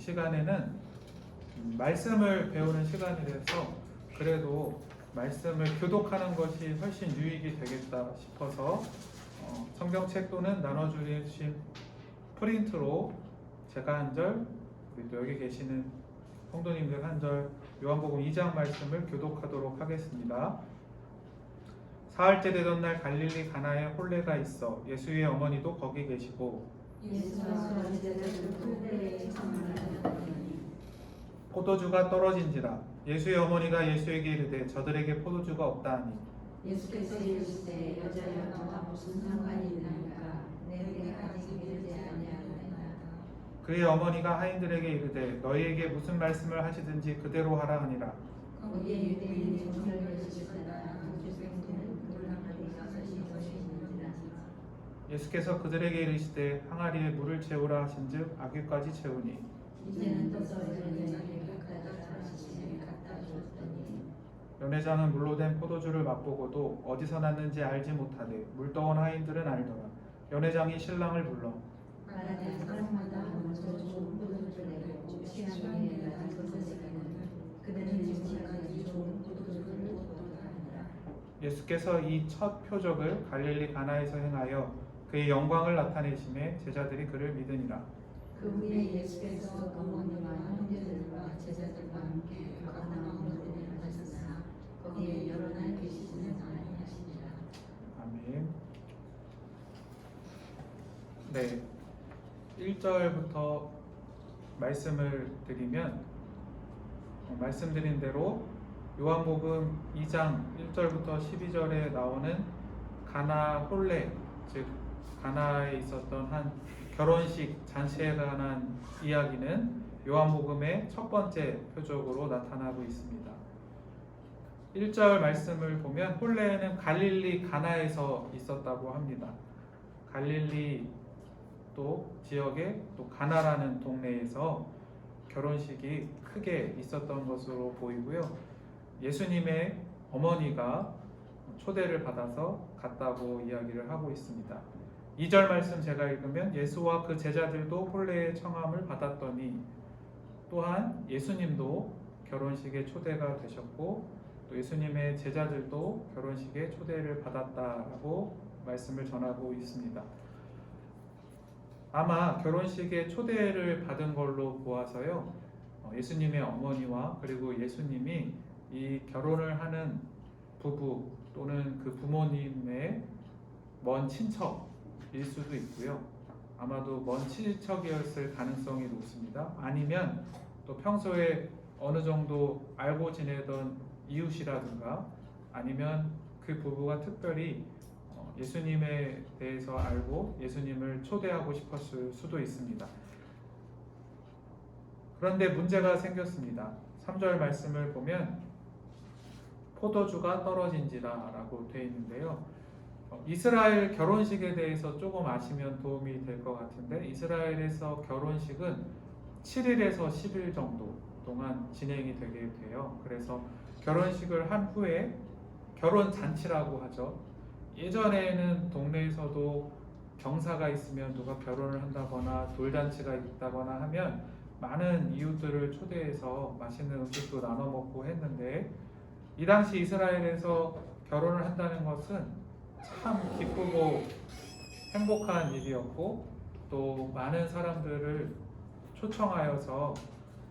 시간에는 말씀을 배우는 시간이라서 그래도 말씀을 교독하는 것이 훨씬 유익이 되겠다 싶어서 성경책 또는 나눠주신 프린트로 제가 한 절, 그리고 또 여기 계시는 성도님들 한 절, 요한복음 2장 말씀을 교독하도록 하겠습니다. 사흘째 되던 날 갈릴리 가나에 홀레가 있어 예수의 어머니도 거기 계시고 포도주가 떨어진지라 예수의 어머니가 예수에게 이르되 저들에게 포도주가 없다 하니 예수께서 이르시되 여자여 너와 무슨 상관이 있나이까 내게 아직 이르지 아니하였나이다. 그의 어머니가 하인들에게 이르되 너희에게 무슨 말씀을 하시든지 그대로 하라 하니라. 거기에 유대인이 정결 여시거나 교생들은 놀라마리 가서시 것이니라. 예수께서 그들에게 이르시되 항아리에 물을 채우라 하신즉 아귀까지 채우니 이제는 떠서 연회장에 갖다 주시니 갖다 주었더니 연회장은 물로 된 포도주를 맛보고도 어디서 났는지 알지 못하되 물떠온 하인들은 알더라. 연회장이 신랑을 불러 말하되 사람마다 먼저 좋은 포도주를 내고 취한 후에 낮은 것을 내는 그들은 지금까지 좋은 포도주를 얻었다 하니라. 예수께서 이 첫 표적을 갈릴리 가나에서 행하여 그의 영광을 나타내심에 제자들이 그를 믿으니라. 그 후에 예수께서 어머니와 형제들과 제자들과 함께 가버나움으로 가셨으나 거기에 여러 날 계시지는 아니하시니라. 아멘. 네, 1절부터 말씀을 드리면 말씀드린 대로 요한복음 2장 1절부터 12절에 나오는 가나 홀레, 즉 가나에 있었던 한 결혼식 잔치에 관한 이야기는 요한복음의 첫 번째 표적으로 나타나고 있습니다. 1절 말씀을 보면 홀레는 갈릴리 가나에서 있었다고 합니다. 갈릴리 또 지역의 또 가나라는 동네에서 결혼식이 크게 있었던 것으로 보이고요. 예수님의 어머니가 초대를 받아서 갔다고 이야기를 하고 있습니다. 2절 말씀 제가 읽으면 예수와 그 제자들도 홀레의 청함을 받았더니 또한 예수님도 결혼식에 초대가 되셨고 또 예수님의 제자들도 결혼식에 초대를 받았다라고 말씀을 전하고 있습니다. 아마 결혼식에 초대를 받은 걸로 보아서요, 예수님의 어머니와 그리고 예수님이 이 결혼을 하는 부부 또는 그 부모님의 먼 친척일 수도 있고요. 아마도 먼 친척이었을 가능성이 높습니다. 아니면 또 평소에 어느 정도 알고 지내던 이웃이라든가 아니면 그 부부가 특별히 예수님에 대해서 알고 예수님을 초대하고 싶었을 수도 있습니다. 그런데 문제가 생겼습니다. 3절 말씀을 보면 포도주가 떨어진지라 라고 되어 있는데요. 이스라엘 결혼식에 대해서 조금 아시면 도움이 될 것 같은데 이스라엘에서 결혼식은 7일에서 10일 정도 동안 진행이 되게 돼요. 그래서 결혼식을 한 후에 결혼 잔치라고 하죠. 예전에는 동네에서도 경사가 있으면 누가 결혼을 한다거나 돌잔치가 있다거나 하면 많은 이웃들을 초대해서 맛있는 음식도 나눠 먹고 했는데 이 당시 이스라엘에서 결혼을 한다는 것은 참 기쁘고 행복한 일이었고 또 많은 사람들을 초청하여서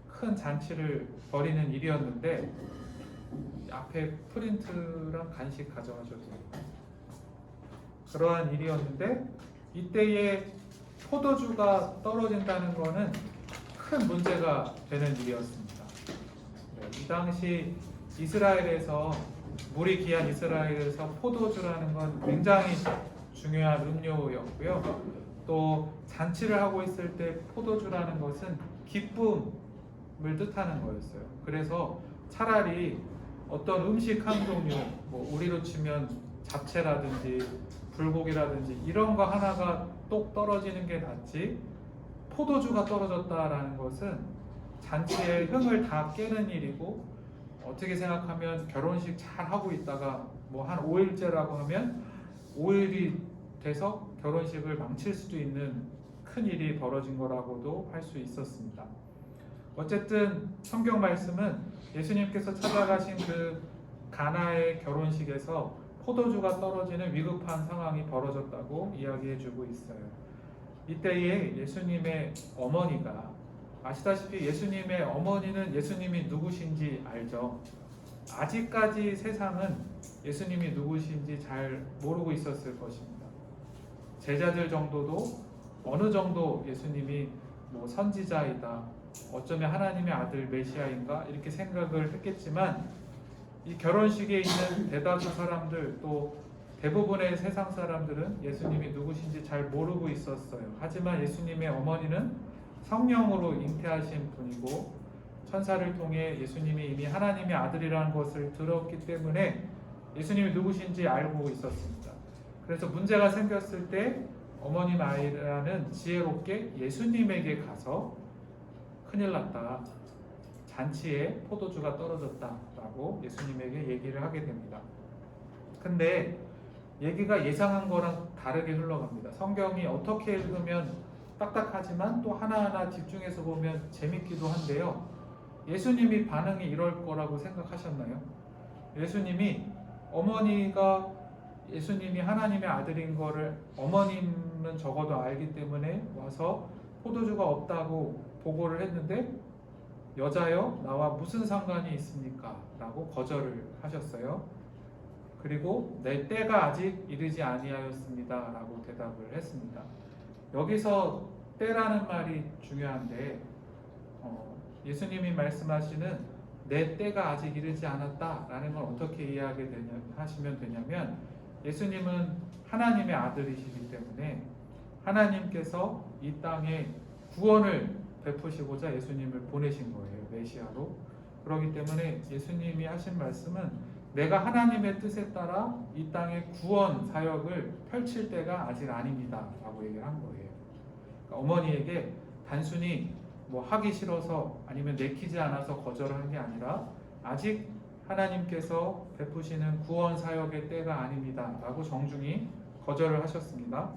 큰 잔치를 벌이는 일이었는데 앞에 프린트랑 간식 가져가셔도 됩니다. 그러한 일이었는데 이때에 포도주가 떨어진다는 것은 큰 문제가 되는 일이었습니다. 이 당시 이스라엘에서 물이 귀한 이스라엘에서 포도주라는 건 굉장히 중요한 음료였고요. 또 잔치를 하고 있을 때 포도주라는 것은 기쁨을 뜻하는 거였어요. 그래서 차라리 어떤 음식 한 종류, 우리로 치면 잡채라든지 불고기라든지 이런 거 하나가 똑 떨어지는 게 낫지 포도주가 떨어졌다라는 것은 잔치의 흥을 다 깨는 일이고 어떻게 생각하면 결혼식 잘 하고 있다가 한 5일째라고 하면 5일이 돼서 결혼식을 망칠 수도 있는 큰 일이 벌어진 거라고도 할 수 있었습니다. 어쨌든 성경 말씀은 예수님께서 찾아가신 그 가나의 결혼식에서 포도주가 떨어지는 위급한 상황이 벌어졌다고 이야기해주고 있어요. 이때에 예수님의 어머니가, 아시다시피 예수님의 어머니는 예수님이 누구신지 알죠? 아직까지 세상은 예수님이 누구신지 잘 모르고 있었을 것입니다. 제자들 정도도 어느 정도 예수님이 뭐 선지자이다, 어쩌면 하나님의 아들 메시아인가 이렇게 생각을 했겠지만, 이 결혼식에 있는 대다수 사람들, 또 대부분의 세상 사람들은 예수님이 누구신지 잘 모르고 있었어요. 하지만 예수님의 어머니는 성령으로 잉태하신 분이고 천사를 통해 예수님이 이미 하나님의 아들이라는 것을 들었기 때문에 예수님이 누구신지 알고 있었습니다. 그래서 문제가 생겼을 때 어머니 마리아는 지혜롭게 예수님에게 가서 큰일 났다, 잔치에 포도주가 떨어졌다라고 예수님에게 얘기를 하게 됩니다. 근데 얘기가 예상한 거랑 다르게 흘러갑니다. 성경이 어떻게 읽으면 딱딱하지만 또 하나하나 집중해서 보면 재밌기도 한데요. 예수님이 반응이 이럴 거라고 생각하셨나요? 예수님이, 어머니가 예수님이 하나님의 아들인 거를 어머님은 적어도 알기 때문에 와서 포도주가 없다고 보고를 했는데, 여자여 나와 무슨 상관이 있습니까? 라고 거절을 하셨어요. 그리고 내 때가 아직 이르지 아니하였습니다 라고 대답을 했습니다. 여기서 때라는 말이 중요한데, 예수님이 말씀하시는 내 때가 아직 이르지 않았다라는 걸 어떻게 이해하시면 되냐면, 예수님은 하나님의 아들이시기 때문에 하나님께서 이 땅에 구원을 베푸시고자 예수님을 보내신 거예요, 메시아로. 그렇기 때문에 예수님이 하신 말씀은 내가 하나님의 뜻에 따라 이 땅에 구원 사역을 펼칠 때가 아직 아닙니다 라고 얘기를 한 거예요. 그러니까 어머니에게 단순히 뭐 하기 싫어서 아니면 내키지 않아서 거절을 한 게 아니라 아직 하나님께서 베푸시는 구원 사역의 때가 아닙니다 라고 정중히 거절을 하셨습니다.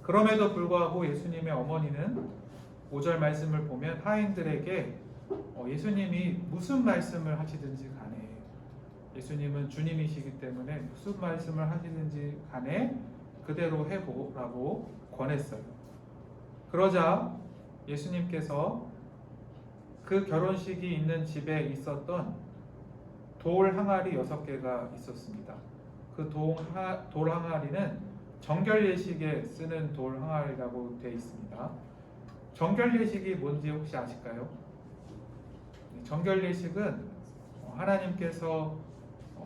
그럼에도 불구하고 예수님의 어머니는 5절 말씀을 보면 하인들에게 예수님이 무슨 말씀을 하시든지 간에, 예수님은 주님이시기 때문에 무슨 말씀을 하시든지 간에 그대로 해보라고 권했어요. 그러자 예수님께서 그 결혼식이 있는 집에 있었던 돌 항아리 6개가 있었습니다. 그 돌 항아리는 정결 예식에 쓰는 돌 항아리라고 되어 있습니다. 정결 예식이 뭔지 혹시 아실까요? 정결 예식은 하나님께서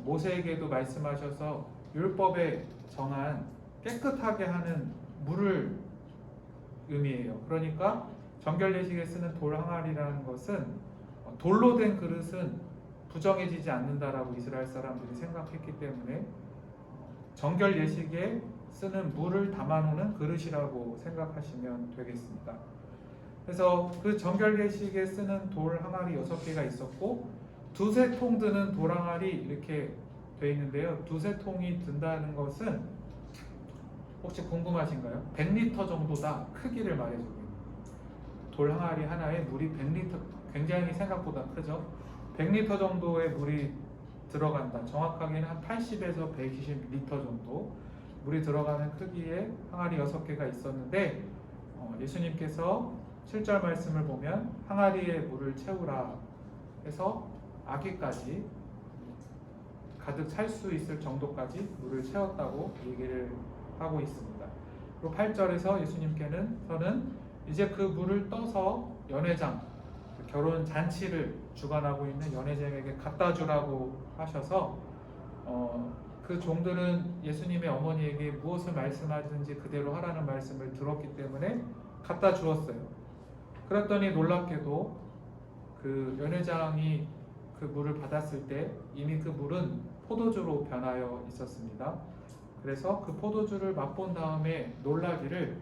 모세에게도 말씀하셔서 율법에 정한 깨끗하게 하는 물을 의미해요. 그러니까 정결 예식에 쓰는 돌 항아리라는 것은 돌로 된 그릇은 부정해지지 않는다라고 이스라엘 사람들이 생각했기 때문에 정결 예식에 쓰는 물을 담아놓는 그릇이라고 생각하시면 되겠습니다. 그래서 그 정결 예식에 쓰는 돌 항아리 6개가 있었고, 두세 통 드는 돌 항아리 이렇게 되어 있는데요. 두세 통이 든다는 것은 혹시 궁금하신가요? 100리터 정도다 크기를 말해주고 있는 거예요. 돌 항아리 하나에 물이 100리터, 굉장히 생각보다 크죠. 100리터 정도의 물이 들어간다. 정확하게는 한 80에서 120리터 정도 물이 들어가는 크기의 항아리 6개가 있었는데, 예수님께서 7절 말씀을 보면 항아리에 물을 채우라 해서 아기까지 가득 찰 수 있을 정도까지 물을 채웠다고 얘기를 하고 있습니다. 그리고 8절에서 예수님께서는 이제 그 물을 떠서 연회장, 결혼 잔치를 주관하고 있는 연회장에게 갖다 주라고 하셔서 그 종들은 예수님의 어머니에게 무엇을 말씀하든지 그대로 하라는 말씀을 들었기 때문에 갖다 주었어요. 그랬더니 놀랍게도 그 연회장이 그 물을 받았을 때 이미 그 물은 포도주로 변하여 있었습니다. 그래서 그 포도주를 맛본 다음에 놀라기를,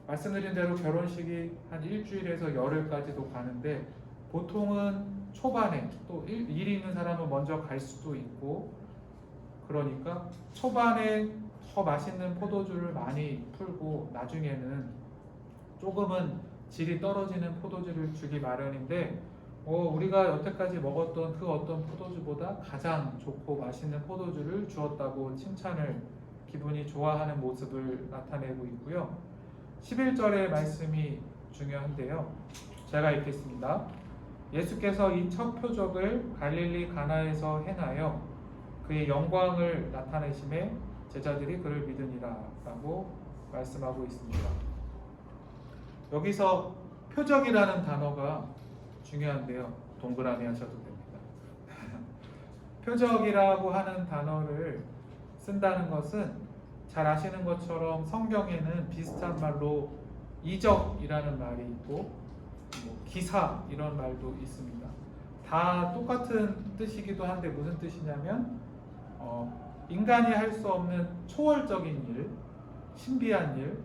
말씀드린 대로 결혼식이 한 일주일에서 열흘까지도 가는데, 보통은 초반에 또 일이 있는 사람은 먼저 갈 수도 있고, 그러니까 초반에 더 맛있는 포도주를 많이 풀고 나중에는 조금은 질이 떨어지는 포도주를 주기 마련인데 우리가 여태까지 먹었던 그 어떤 포도주보다 가장 좋고 맛있는 포도주를 주었다고 칭찬을 기분이 좋아하는 모습을 나타내고 있고요. 11절의 말씀이 중요한데요. 제가 읽겠습니다. 예수께서 이 첫 표적을 갈릴리 가나에서 행하여 그의 영광을 나타내심에 제자들이 그를 믿으니라 라고 말씀하고 있습니다. 여기서 표적이라는 단어가 중요한데요. 동그라미 하셔도 됩니다. 표적이라고 하는 단어를 쓴다는 것은 잘 아시는 것처럼 성경에는 비슷한 말로 이적이라는 말이 있고 기사 이런 말도 있습니다. 다 똑같은 뜻이기도 한데 무슨 뜻이냐면 인간이 할 수 없는 초월적인 일, 신비한 일,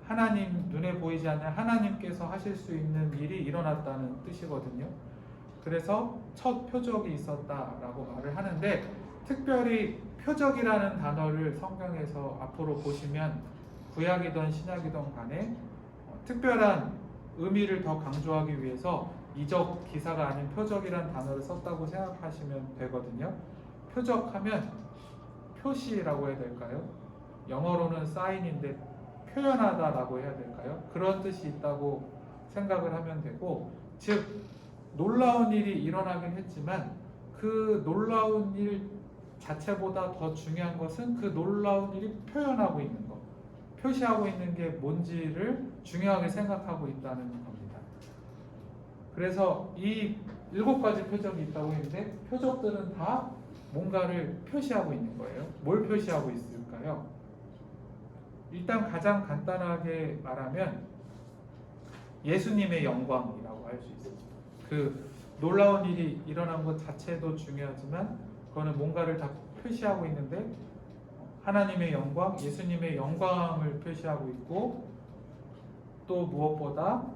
하나님 눈에 보이지 않는 하나님께서 하실 수 있는 일이 일어났다는 뜻이거든요. 그래서 첫 표적이 있었다라고 말을 하는데 특별히 표적이라는 단어를 성경에서 앞으로 보시면 구약이든 신약이든 간에 특별한 의미를 더 강조하기 위해서 이적 기사가 아닌 표적이라는 단어를 썼다고 생각하시면 되거든요. 표적하면 표시라고 해야 될까요? 영어로는 사인인데 표현하다라고 해야 될까요? 그런 뜻이 있다고 생각을 하면 되고, 즉 놀라운 일이 일어나긴 했지만 그 놀라운 일 자체보다 더 중요한 것은 그 놀라운 일이 표현하고 있는 것, 표시하고 있는 게 뭔지를 중요하게 생각하고 있다는 겁니다. 그래서 이 7가지 표적이 있다고 했는데 표적들은 다 뭔가를 표시하고 있는 거예요. 뭘 표시하고 있을까요? 일단 가장 간단하게 말하면 예수님의 영광이라고 할 수 있습니다. 그 놀라운 일이 일어난 것 자체도 중요하지만 그거는 뭔가를 다 표시하고 있는데 하나님의 영광, 예수님의 영광을 표시하고 있고, 또 무엇보다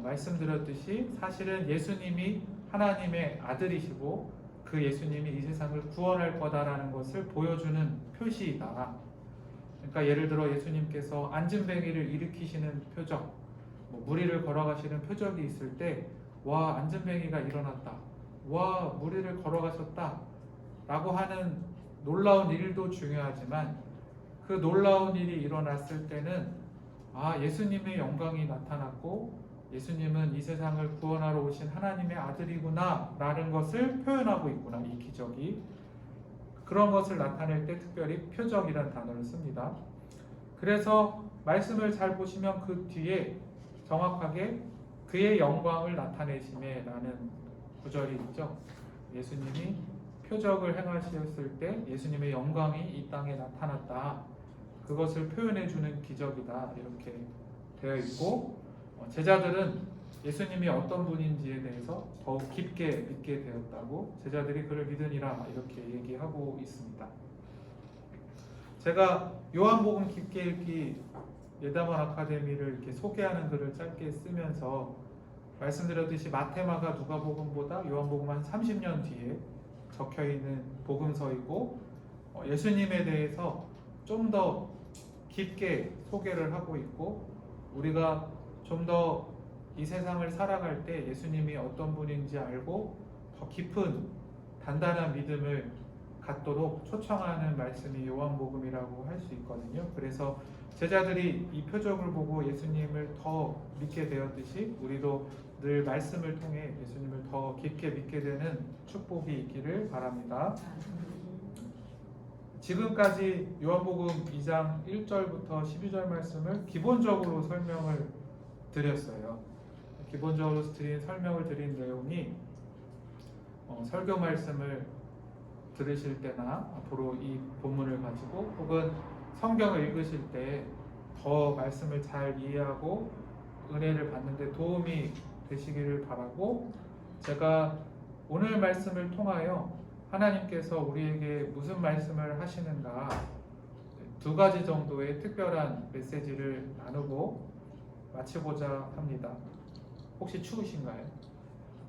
말씀드렸듯이 사실은 예수님이 하나님의 아들이시고 그 예수님이 이 세상을 구원할 거다라는 것을 보여주는 표시이다. 그러니까 예를 들어 예수님께서 안진뱅이를 일으키시는 표적, 무리를 걸어가시는 표적이 있을 때 와, 안진뱅이가 일어났다, 와, 무리를 걸어가셨다 라고 하는 놀라운 일도 중요하지만 그 놀라운 일이 일어났을 때는 예수님의 영광이 나타났고 예수님은 이 세상을 구원하러 오신 하나님의 아들이구나 라는 것을 표현하고 있구나, 이 기적이. 그런 것을 나타낼 때 특별히 표적이라는 단어를 씁니다. 그래서 말씀을 잘 보시면 그 뒤에 정확하게 그의 영광을 나타내심에 라는 구절이 있죠. 예수님이 표적을 행하셨을 때 예수님의 영광이 이 땅에 나타났다, 그것을 표현해 주는 기적이다, 이렇게 되어 있고, 제자들은 예수님이 어떤 분인지에 대해서 더욱 깊게 믿게 되었다고 제자들이 그를 믿으니라 이렇게 얘기하고 있습니다. 제가 요한복음 깊게 읽기 예담원 아카데미를 이렇게 소개하는 글을 짧게 쓰면서 말씀드렸듯이 마태마가 누가복음보다 요한복음 한 30년 뒤에 적혀 있는 복음서이고 예수님에 대해서 좀 더 깊게 소개를 하고 있고, 우리가 좀 더 이 세상을 살아갈 때 예수님이 어떤 분인지 알고 더 깊은 단단한 믿음을 갖도록 초청하는 말씀이 요한복음이라고 할 수 있거든요. 그래서 제자들이 이 표적을 보고 예수님을 더 믿게 되었듯이 우리도 늘 말씀을 통해 예수님을 더 깊게 믿게 되는 축복이 있기를 바랍니다. 지금까지 요한복음 2장 1절부터 12절 말씀을 기본적으로 설명을 드렸어요. 기본적으로 설명을 드린 내용이 설교 말씀을 들으실 때나 앞으로 이 본문을 가지고 혹은 성경을 읽으실 때 더 말씀을 잘 이해하고 은혜를 받는 데 도움이 되시기를 바라고, 제가 오늘 말씀을 통하여 하나님께서 우리에게 무슨 말씀을 하시는가 2가지 정도의 특별한 메시지를 나누고 마치고자 합니다. 혹시 추우신가요?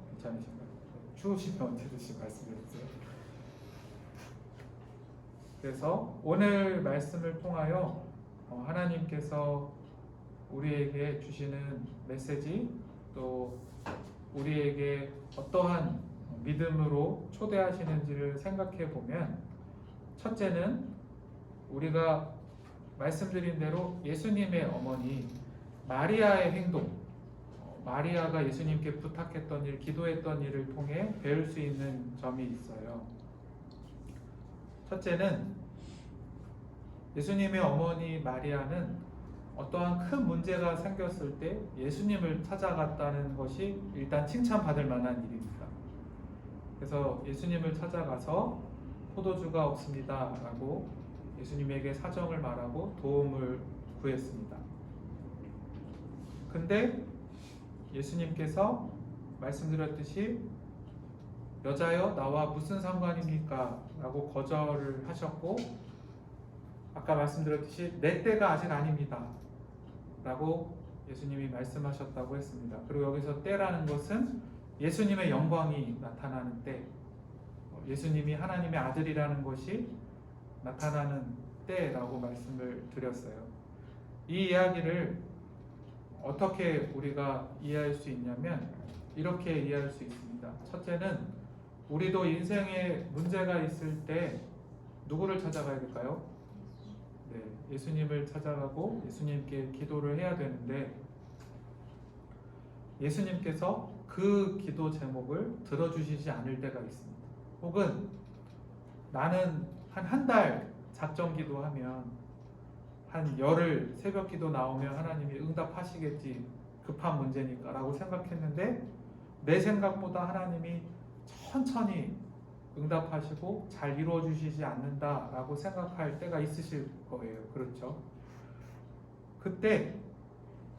괜찮으신가요? 추우시면 언제든지 말씀해 주세요. 그래서 오늘 말씀을 통하여 하나님께서 우리에게 주시는 메시지, 또 우리에게 어떠한 믿음으로 초대하시는지를 생각해 보면, 첫째는 우리가 말씀드린 대로 예수님의 어머니 마리아의 행동, 마리아가 예수님께 부탁했던 일, 기도했던 일을 통해 배울 수 있는 점이 있어요. 첫째는 예수님의 어머니 마리아는 어떠한 큰 문제가 생겼을 때 예수님을 찾아갔다는 것이 일단 칭찬받을 만한 일입니다. 그래서 예수님을 찾아가서 포도주가 없습니다 라고 예수님에게 사정을 말하고 도움을 구했습니다. 근데 예수님께서 말씀드렸듯이 여자여 나와 무슨 상관입니까? 라고 거절을 하셨고, 아까 말씀드렸듯이 내 때가 아직 아닙니다 라고 예수님이 말씀하셨다고 했습니다. 그리고 여기서 때라는 것은 예수님의 영광이 나타나는 때, 예수님이 하나님의 아들이라는 것이 나타나는 때라고 말씀을 드렸어요. 이 이야기를 어떻게 우리가 이해할 수 있냐면 이렇게 이해할 수 있습니다. 첫째는 우리도 인생에 문제가 있을 때 누구를 찾아가야 될까요? 네, 예수님을 찾아가고 예수님께 기도를 해야 되는데, 예수님께서 그 기도 제목을 들어주시지 않을 때가 있습니다. 혹은 나는 한 달 작정 기도하면, 한 열흘 새벽 기도 나오면 하나님이 응답하시겠지, 급한 문제니까 라고 생각했는데 내 생각보다 하나님이 천천히 응답하시고 잘 이루어 주시지 않는다 라고 생각할 때가 있으실 거예요. 그렇죠? 그때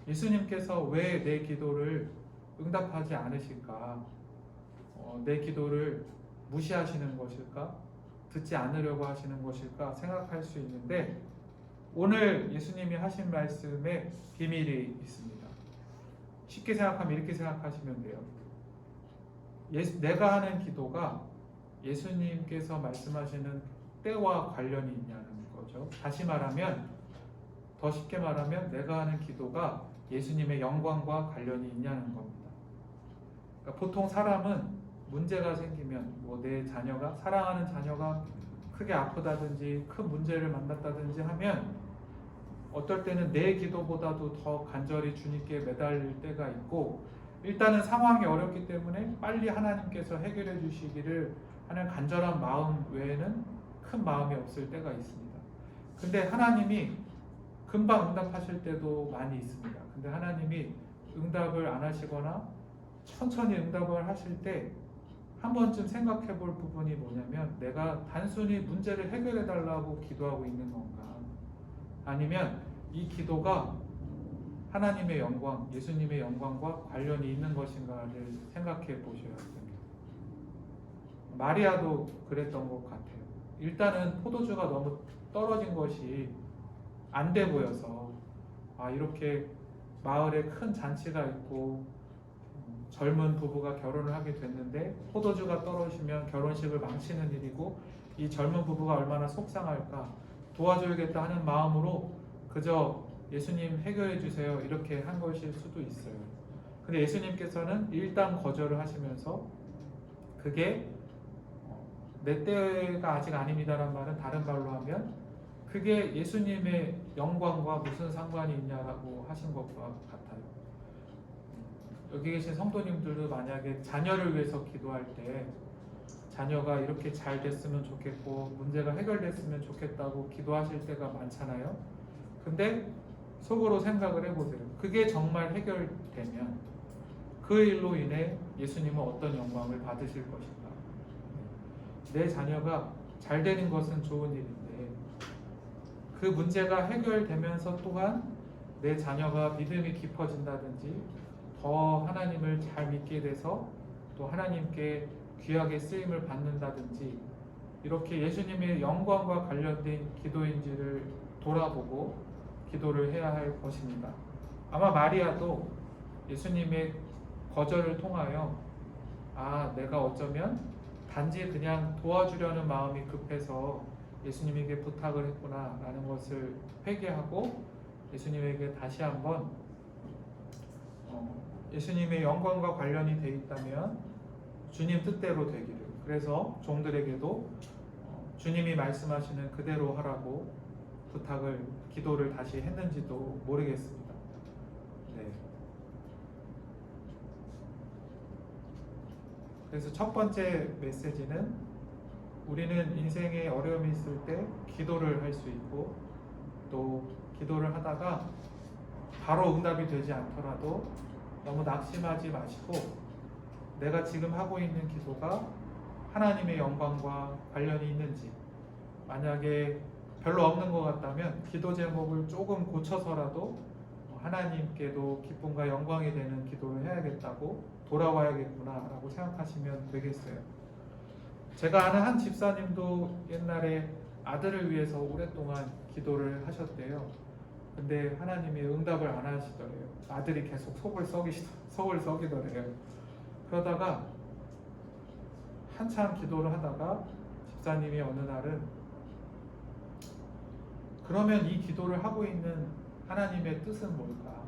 예수님께서 왜 내 기도를 응답하지 않으실까? 내 기도를 무시하시는 것일까? 듣지 않으려고 하시는 것일까? 생각할 수 있는데, 오늘 예수님이 하신 말씀에 비밀이 있습니다. 쉽게 생각하면 이렇게 생각하시면 돼요. 내가 하는 기도가 예수님께서 말씀하시는 때와 관련이 있냐는 거죠. 다시 말하면, 더 쉽게 말하면 내가 하는 기도가 예수님의 영광과 관련이 있냐는 겁니다. 그러니까 보통 사람은 문제가 생기면, 내 자녀가, 사랑하는 자녀가 크게 아프다든지 큰 문제를 만났다든지 하면 어떨 때는 내 기도보다도 더 간절히 주님께 매달릴 때가 있고, 일단은 상황이 어렵기 때문에 빨리 하나님께서 해결해 주시기를 하는 간절한 마음 외에는 큰 마음이 없을 때가 있습니다. 근데 하나님이 금방 응답하실 때도 많이 있습니다. 근데 하나님이 응답을 안 하시거나 천천히 응답을 하실 때 한 번쯤 생각해 볼 부분이 뭐냐면, 내가 단순히 문제를 해결해 달라고 기도하고 있는 건가, 아니면 이 기도가 하나님의 영광, 예수님의 영광과 관련이 있는 것인가를 생각해 보셔야 됩니다. 마리아도 그랬던 것 같아요. 일단은 포도주가 너무 떨어진 것이 안 돼 보여서, 이렇게 마을에 큰 잔치가 있고 젊은 부부가 결혼을 하게 됐는데 포도주가 떨어지면 결혼식을 망치는 일이고, 이 젊은 부부가 얼마나 속상할까, 도와줘야겠다 하는 마음으로 그저 예수님 해결해 주세요 이렇게 한 것일 수도 있어요. 근데 예수님께서는 일단 거절을 하시면서, 그게 내 때가 아직 아닙니다라는 말은 다른 말로 하면 그게 예수님의 영광과 무슨 상관이 있냐라고 하신 것과 같아요. 여기 계신 성도님들도 만약에 자녀를 위해서 기도할 때 자녀가 이렇게 잘 됐으면 좋겠고 문제가 해결됐으면 좋겠다고 기도하실 때가 많잖아요. 근데 속으로 생각을 해보세요. 그게 정말 해결되면 그 일로 인해 예수님은 어떤 영광을 받으실 것인가. 내 자녀가 잘 되는 것은 좋은 일인데, 그 문제가 해결되면서 또한 내 자녀가 믿음이 깊어진다든지 더 하나님을 잘 믿게 돼서 또 하나님께 귀하게 쓰임을 받는다든지, 이렇게 예수님의 영광과 관련된 기도인지를 돌아보고 기도를 해야 할 것입니다. 아마 마리아도 예수님의 거절을 통하여 내가 어쩌면 단지 그냥 도와주려는 마음이 급해서 예수님에게 부탁을 했구나 라는 것을 회개하고 예수님에게 다시 한번 예수님의 영광과 관련이 돼 있다면 주님 뜻대로 되기를. 그래서 종들에게도 주님이 말씀하시는 그대로 하라고 부탁을, 기도를 다시 했는지도 모르겠습니다. 네. 그래서 첫 번째 메시지는 우리는 인생에 어려움이 있을 때 기도를 할 수 있고, 또 기도를 하다가 바로 응답이 되지 않더라도 너무 낙심하지 마시고, 내가 지금 하고 있는 기도가 하나님의 영광과 관련이 있는지, 만약에 별로 없는 것 같다면 기도 제목을 조금 고쳐서라도 하나님께도 기쁨과 영광이 되는 기도를 해야겠다고, 돌아와야겠구나 라고 생각하시면 되겠어요. 제가 아는 한 집사님도 옛날에 아들을 위해서 오랫동안 기도를 하셨대요. 근데 하나님이 응답을 안 하시더래요. 아들이 계속 속을 썩이더래요. 그러다가 한참 기도를 하다가 집사님이 어느 날은, 그러면 이 기도를 하고 있는 하나님의 뜻은 뭘까?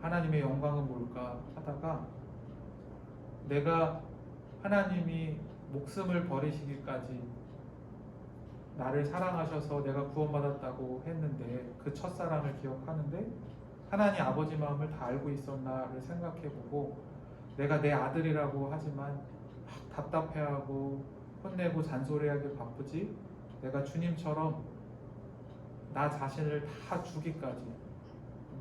하나님의 영광은 뭘까? 하다가, 내가 하나님이 목숨을 버리시기까지 나를 사랑하셔서 내가 구원받았다고 했는데, 그 첫사랑을 기억하는데 하나님 아버지 마음을 다 알고 있었나를 생각해보고, 내가 내 아들이라고 하지만 막 답답해하고 혼내고 잔소리하기 바쁘지, 내가 주님처럼 나 자신을 다 주기까지,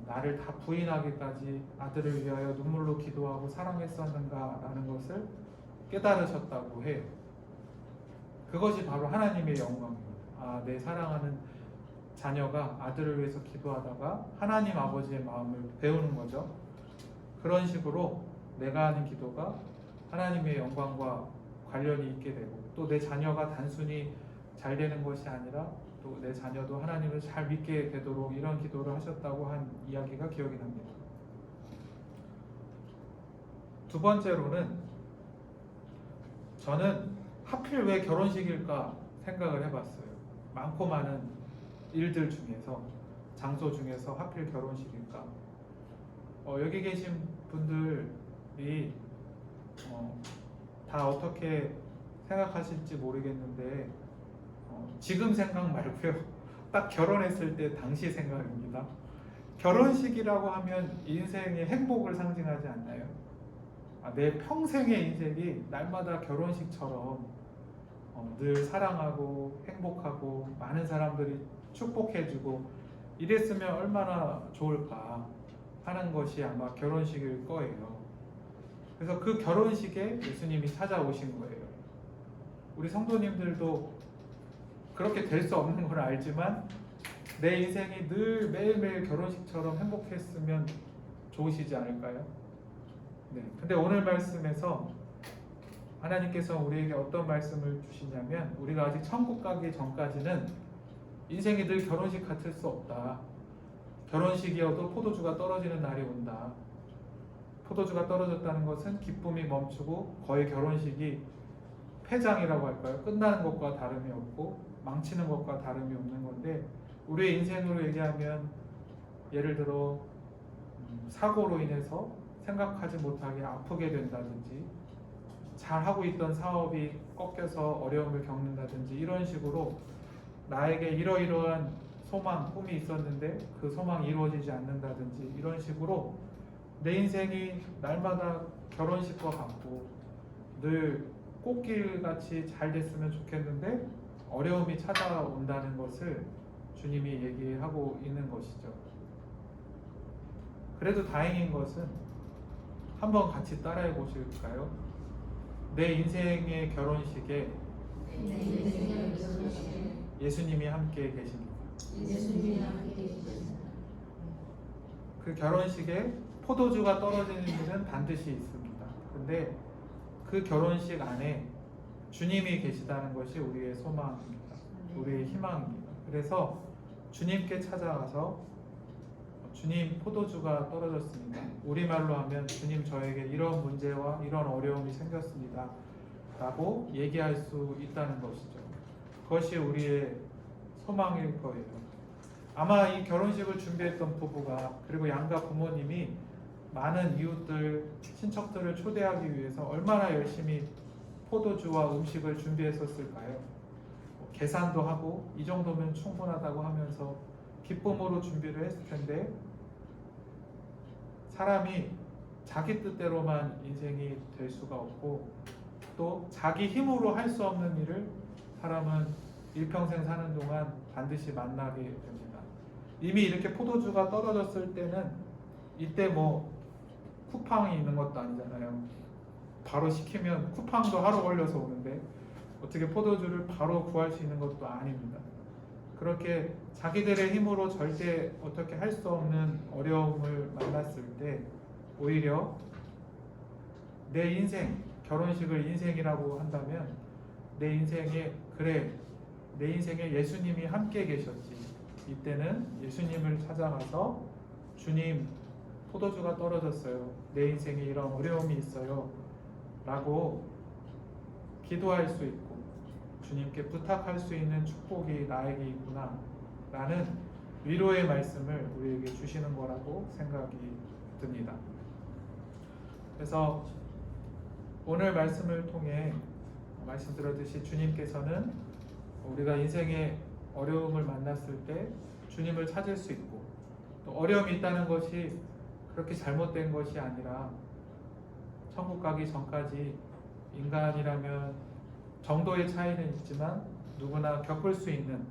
나를 다 부인하기까지 아들을 위하여 눈물로 기도하고 사랑했었는가라는 것을 깨달으셨다고 해요. 그것이 바로 하나님의 영광입니다. 내 사랑하는 자녀가 아들을 위해서 기도하다가 하나님 아버지의 마음을 배우는 거죠. 그런 식으로 내가 하는 기도가 하나님의 영광과 관련이 있게 되고, 또 내 자녀가 단순히 잘 되는 것이 아니라 또 내 자녀도 하나님을 잘 믿게 되도록 이런 기도를 하셨다고 한 이야기가 기억이 납니다. 두 번째로는, 저는 하필 왜 결혼식일까 생각을 해봤어요. 많고 많은 일들 중에서, 장소 중에서 하필 결혼식일까? 여기 계신 분들이 다 어떻게 생각하실지 모르겠는데, 지금 생각 말고요, 딱 결혼했을 때 당시 생각입니다. 결혼식이라고 하면 인생의 행복을 상징하지 않나요? 내 평생의 인생이 날마다 결혼식처럼 늘 사랑하고 행복하고 많은 사람들이 축복해주고 이랬으면 얼마나 좋을까 하는 것이 아마 결혼식일 거예요. 그래서 그 결혼식에 예수님이 찾아오신 거예요. 우리 성도님들도 그렇게 될 수 없는 걸 알지만 내 인생이 늘 매일매일 결혼식처럼 행복했으면 좋으시지 않을까요? 네. 근데 오늘 말씀에서 하나님께서 우리에게 어떤 말씀을 주시냐면, 우리가 아직 천국 가기 전까지는 인생이 늘 결혼식 같을 수 없다. 결혼식이어도 포도주가 떨어지는 날이 온다. 포도주가 떨어졌다는 것은 기쁨이 멈추고 거의 결혼식이 폐장이라고 할까요? 끝나는 것과 다름이 없고 망치는 것과 다름이 없는 건데, 우리의 인생으로 얘기하면 예를 들어 사고로 인해서 생각하지 못하게 아프게 된다든지, 잘하고 있던 사업이 꺾여서 어려움을 겪는다든지, 이런 식으로 나에게 이러이러한 소망, 꿈이 있었는데 그 소망이 이루어지지 않는다든지, 이런 식으로 내 인생이 날마다 결혼식과 같고 늘 꽃길같이 잘 됐으면 좋겠는데 어려움이 찾아온다는 것을 주님이 얘기하고 있는 것이죠. 그래도 다행인 것은, 한번 같이 따라해 보실까요? 내 인생의 결혼식에 예수님이 함께 계십니다. 그 결혼식에 포도주가 떨어지는 일은 반드시 있습니다. 근데 그 결혼식 안에 주님이 계시다는 것이 우리의 소망입니다. 우리의 희망입니다. 그래서 주님께 찾아가서, 주님, 포도주가 떨어졌습니다. 우리말로 하면, 주님, 저에게 이런 문제와 이런 어려움이 생겼습니다 라고 얘기할 수 있다는 것이죠. 그것이 우리의 소망일 거예요. 아마 이 결혼식을 준비했던 부부가, 그리고 양가 부모님이 많은 이웃들, 친척들을 초대하기 위해서 얼마나 열심히 포도주와 음식을 준비했었을까요? 계산도 하고 이 정도면 충분하다고 하면서 기쁨으로 준비를 했을 텐데, 사람이 자기 뜻대로만 인생이 될 수가 없고 또 자기 힘으로 할 수 없는 일을 사람은 일평생 사는 동안 반드시 만나게 됩니다. 이미 이렇게 포도주가 떨어졌을 때는 이때 뭐 쿠팡이 있는 것도 아니잖아요. 바로 시키면 쿠팡도 하루 걸려서 오는데 어떻게 포도주를 바로 구할 수 있는 것도 아닙니다. 그렇게 자기들의 힘으로 절대 어떻게 할 수 없는 어려움을 만났을 때 오히려 내 인생, 결혼식을 인생이라고 한다면 내 인생에 그래, 내 인생에 예수님이 함께 계셨지. 이때는 예수님을 찾아가서 주님, 포도주가 떨어졌어요. 내 인생에 이런 어려움이 있어요. 라고 기도할 수 있고 주님께 부탁할 수 있는 축복이 나에게 있구나 라는 위로의 말씀을 우리에게 주시는 거라고 생각이 듭니다. 그래서 오늘 말씀을 통해 말씀드렸듯이 주님께서는 우리가 인생의 어려움을 만났을 때 주님을 찾을 수 있고 또 어려움이 있다는 것이 그렇게 잘못된 것이 아니라 천국 가기 전까지 인간이라면 정도의 차이는 있지만 누구나 겪을 수 있는,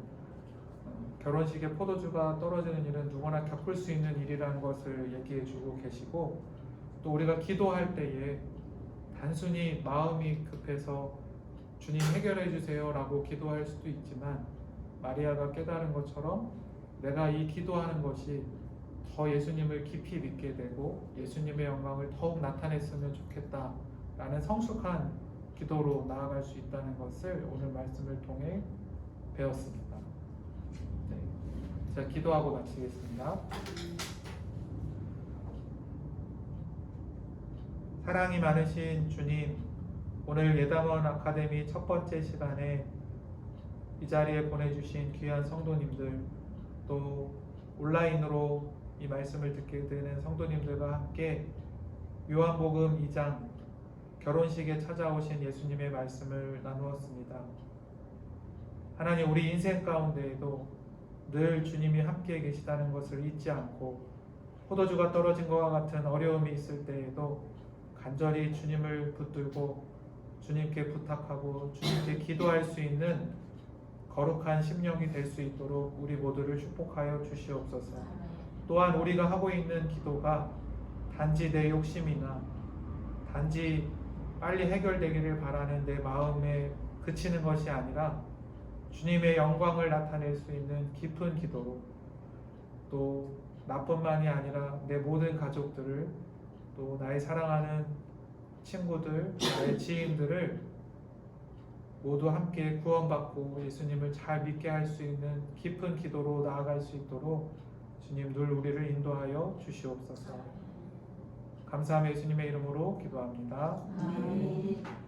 결혼식에 포도주가 떨어지는 일은 누구나 겪을 수 있는 일이라는 것을 얘기해 주고 계시고, 또 우리가 기도할 때에 단순히 마음이 급해서 주님 해결해 주세요 라고 기도할 수도 있지만 마리아가 깨달은 것처럼 내가 이 기도하는 것이 더 예수님을 깊이 믿게 되고 예수님의 영광을 더욱 나타냈으면 좋겠다 라는 성숙한 기도로 나아갈 수 있다는 것을 오늘 말씀을 통해 배웠습니다. 네. 제가 기도하고 마치겠습니다. 사랑이 많으신 주님, 오늘 예담원 아카데미 첫 번째 시간에 이 자리에 보내주신 귀한 성도님들, 또 온라인으로 이 말씀을 듣게 되는 성도님들과 함께 요한복음 2장 결혼식에 찾아오신 예수님의 말씀을 나누었습니다. 하나님, 우리 인생 가운데에도 늘 주님이 함께 계시다는 것을 잊지 않고 포도주가 떨어진 것과 같은 어려움이 있을 때에도 간절히 주님을 붙들고 주님께 부탁하고 주님께 기도할 수 있는 거룩한 심령이 될 수 있도록 우리 모두를 축복하여 주시옵소서. 또한 우리가 하고 있는 기도가 단지 내 욕심이나 단지 빨리 해결되기를 바라는 내 마음에 그치는 것이 아니라 주님의 영광을 나타낼 수 있는 깊은 기도로, 또 나뿐만이 아니라 내 모든 가족들을, 또 나의 사랑하는 친구들, 나의 지인들을 모두 함께 구원받고 예수님을 잘 믿게 할 수 있는 깊은 기도로 나아갈 수 있도록 주님 늘 우리를 인도하여 주시옵소서. 감사하며 예수님의 이름으로 기도합니다. 아멘.